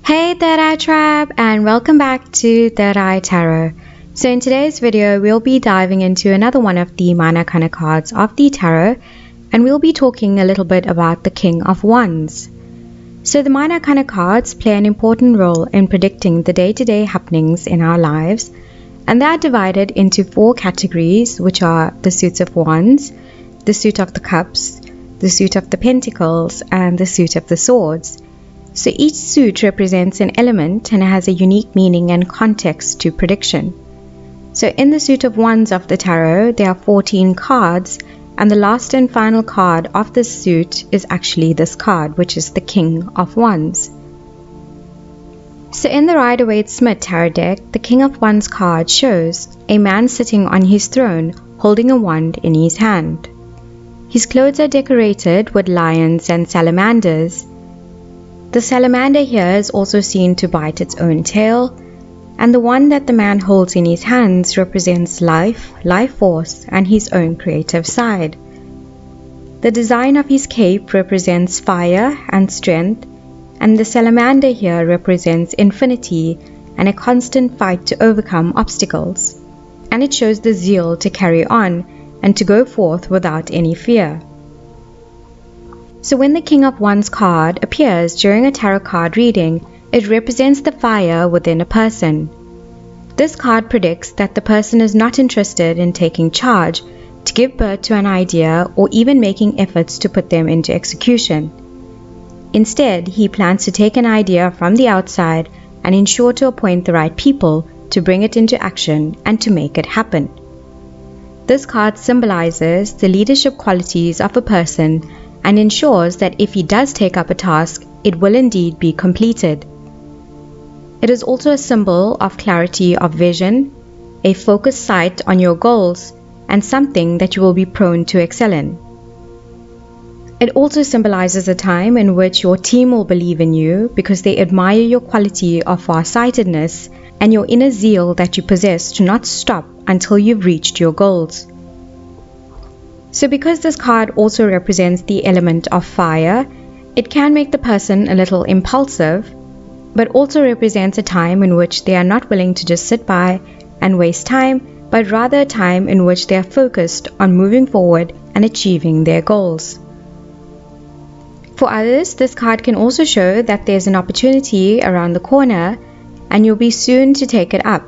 Hey Third Eye Tribe, and welcome back to Third Eye Tarot. So in today's video, we'll be diving into another one of the minor arcana cards of the tarot, and we'll be talking a little bit about the King of Wands. So the minor arcana cards play an important role in predicting the day-to-day happenings in our lives, and they are divided into four categories, which are the suits of wands, the suit of the cups, the suit of the pentacles, and the suit of the swords. So each suit represents an element and has a unique meaning and context to prediction. So in the suit of wands of the tarot, there are 14 cards, and the last and final card of this suit is actually this card, which is the King of Wands. So in the Rider-Waite-Smith tarot deck, the King of Wands card shows a man sitting on his throne holding a wand in his hand. His clothes are decorated with lions and salamanders. The salamander here is also seen to bite its own tail, and the one that the man holds in his hands represents life, life force, and his own creative side. The design of his cape represents fire and strength, and the salamander here represents infinity and a constant fight to overcome obstacles, and it shows the zeal to carry on and to go forth without any fear. So when the King of Wands card appears during a tarot card reading, it represents the fire within a person. This card predicts that the person is not interested in taking charge to give birth to an idea or even making efforts to put them into execution. Instead, he plans to take an idea from the outside and ensure to appoint the right people to bring it into action and to make it happen. This card symbolizes the leadership qualities of a person and ensures that if he does take up a task, it will indeed be completed. It is also a symbol of clarity of vision, a focused sight on your goals, and something that you will be prone to excel in. It also symbolizes a time in which your team will believe in you because they admire your quality of farsightedness and your inner zeal that you possess to not stop until you've reached your goals. So because this card also represents the element of fire, it can make the person a little impulsive, but also represents a time in which they are not willing to just sit by and waste time, but rather a time in which they are focused on moving forward and achieving their goals. For others, this card can also show that there's an opportunity around the corner and you'll be soon to take it up.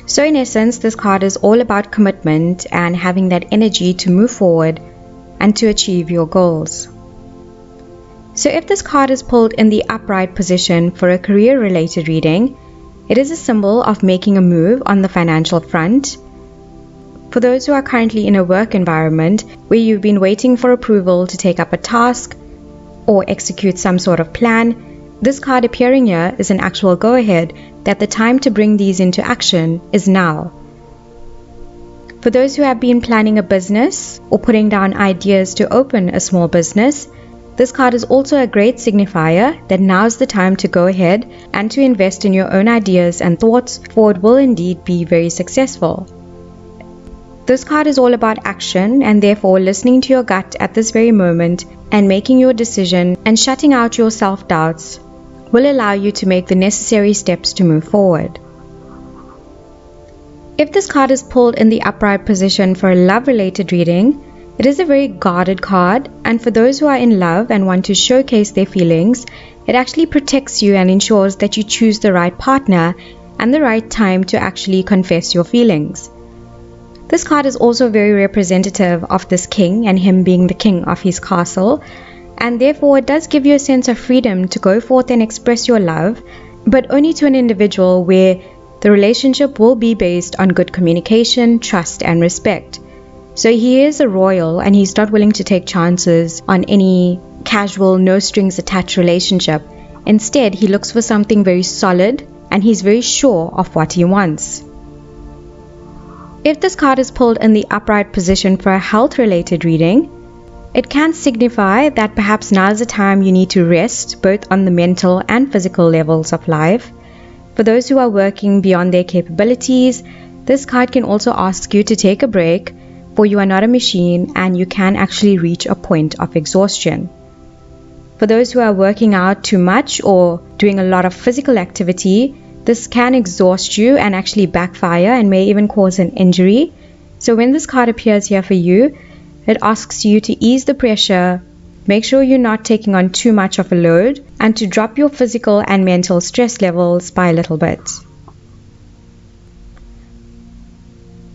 So in essence, this card is all about commitment and having that energy to move forward and to achieve your goals. So if this card is pulled in the upright position for a career-related reading, it is a symbol of making a move on the financial front. For those who are currently in a work environment where you've been waiting for approval to take up a task or execute some sort of plan, this card appearing here is an actual go-ahead that the time to bring these into action is now. For those who have been planning a business or putting down ideas to open a small business, this card is also a great signifier that now's the time to go ahead and to invest in your own ideas and thoughts, for it will indeed be very successful. This card is all about action, and therefore listening to your gut at this very moment and making your decision and shutting out your self-doubts will allow you to make the necessary steps to move forward. If this card is pulled in the upright position for a love-related reading, it is a very guarded card, and for those who are in love and want to showcase their feelings, it actually protects you and ensures that you choose the right partner and the right time to actually confess your feelings. This card is also very representative of this king and him being the king of his castle, and therefore it does give you a sense of freedom to go forth and express your love, but only to an individual where the relationship will be based on good communication, trust, and respect. So he is a royal and he's not willing to take chances on any casual, no strings attached relationship. Instead, he looks for something very solid and he's very sure of what he wants. If this card is pulled in the upright position for a health-related reading, it can signify that perhaps now is the time you need to rest both on the mental and physical levels of life. For those who are working beyond their capabilities, this card can also ask you to take a break, for you are not a machine and you can actually reach a point of exhaustion. For those who are working out too much or doing a lot of physical activity, this can exhaust you and actually backfire and may even cause an injury. So when this card appears here for you, it asks you to ease the pressure, make sure you're not taking on too much of a load, and to drop your physical and mental stress levels by a little bit.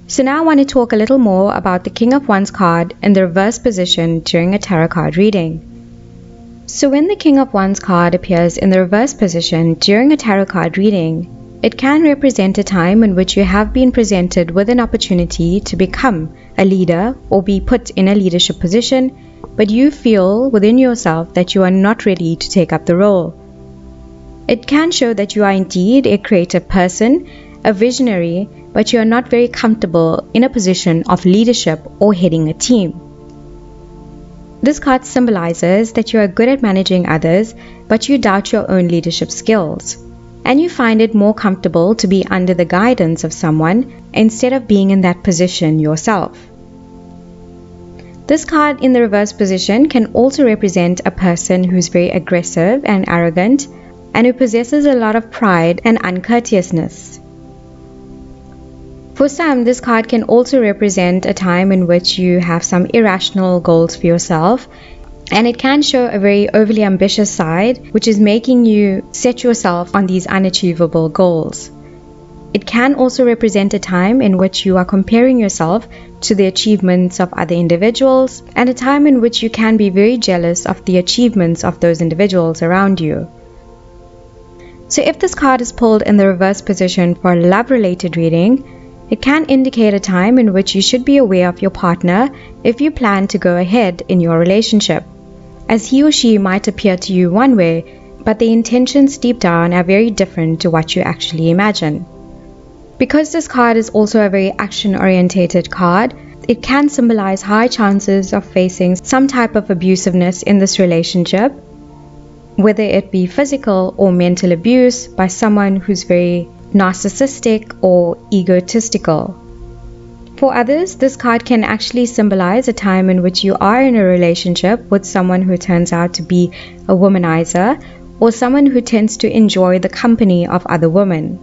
So now I want to talk a little more about the King of Wands card in the reverse position during a tarot card reading. So when the King of Wands card appears in the reverse position during a tarot card reading, it can represent a time in which you have been presented with an opportunity to become a leader or be put in a leadership position, but you feel within yourself that you are not ready to take up the role. It can show that you are indeed a creative person, a visionary, but you are not very comfortable in a position of leadership or heading a team. This card symbolizes that you are good at managing others, but you doubt your own leadership skills, and you find it more comfortable to be under the guidance of someone instead of being in that position yourself. This card in the reverse position can also represent a person who's very aggressive and arrogant, and who possesses a lot of pride and uncourteousness. For some, this card can also represent a time in which you have some irrational goals for yourself, and it can show a very overly ambitious side, which is making you set yourself on these unachievable goals. It can also represent a time in which you are comparing yourself to the achievements of other individuals, and a time in which you can be very jealous of the achievements of those individuals around you. So if this card is pulled in the reverse position for a love-related reading, it can indicate a time in which you should be aware of your partner if you plan to go ahead in your relationship, as he or she might appear to you one way, but the intentions deep down are very different to what you actually imagine. Because this card is also a very action-orientated card, it can symbolize high chances of facing some type of abusiveness in this relationship, whether it be physical or mental abuse by someone who's very narcissistic or egotistical. For others, this card can actually symbolize a time in which you are in a relationship with someone who turns out to be a womanizer, or someone who tends to enjoy the company of other women.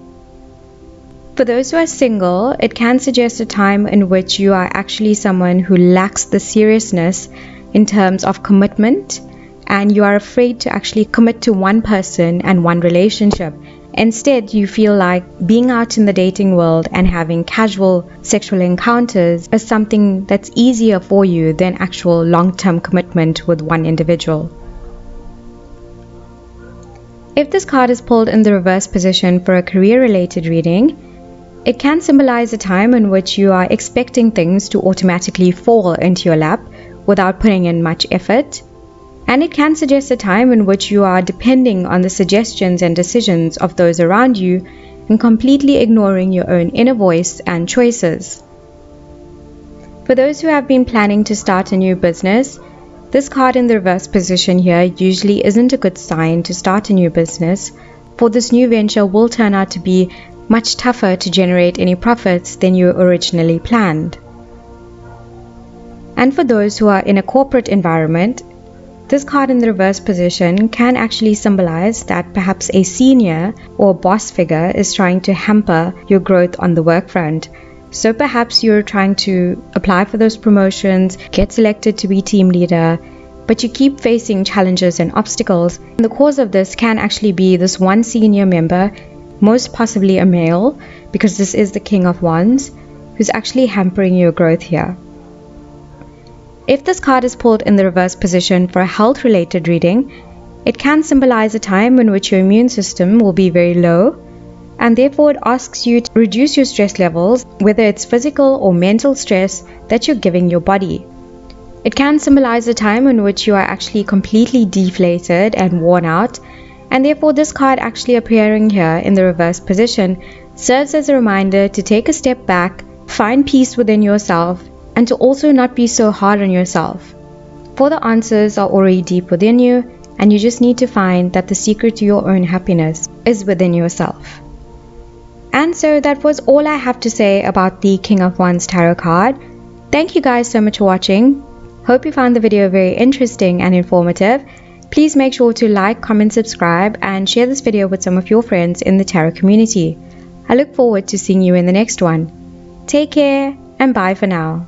For those who are single, it can suggest a time in which you are actually someone who lacks the seriousness in terms of commitment, and you are afraid to actually commit to one person and one relationship. Instead, you feel like being out in the dating world and having casual sexual encounters is something that's easier for you than actual long-term commitment with one individual. If this card is pulled in the reverse position for a career-related reading, it can symbolize a time in which you are expecting things to automatically fall into your lap without putting in much effort. And it can suggest a time in which you are depending on the suggestions and decisions of those around you and completely ignoring your own inner voice and choices. For those who have been planning to start a new business, this card in the reverse position here usually isn't a good sign to start a new business, for this new venture will turn out to be much tougher to generate any profits than you originally planned. And for those who are in a corporate environment, this card in the reverse position can actually symbolize that perhaps a senior or boss figure is trying to hamper your growth on the work front. So perhaps you're trying to apply for those promotions, get selected to be team leader, but you keep facing challenges and obstacles. And the cause of this can actually be this one senior member, most possibly a male, because this is the King of Wands, who's actually hampering your growth here. If this card is pulled in the reverse position for a health-related reading, it can symbolize a time in which your immune system will be very low, and therefore it asks you to reduce your stress levels, whether it's physical or mental stress that you're giving your body. It can symbolize a time in which you are actually completely deflated and worn out, and therefore this card actually appearing here in the reverse position serves as a reminder to take a step back, find peace within yourself, and to also not be so hard on yourself. For the answers are already deep within you, and you just need to find that the secret to your own happiness is within yourself. And so that was all I have to say about the King of Wands tarot card. Thank you guys so much for watching. Hope you found the video very interesting and informative. Please make sure to like, comment, subscribe, and share this video with some of your friends in the tarot community. I look forward to seeing you in the next one. Take care and bye for now.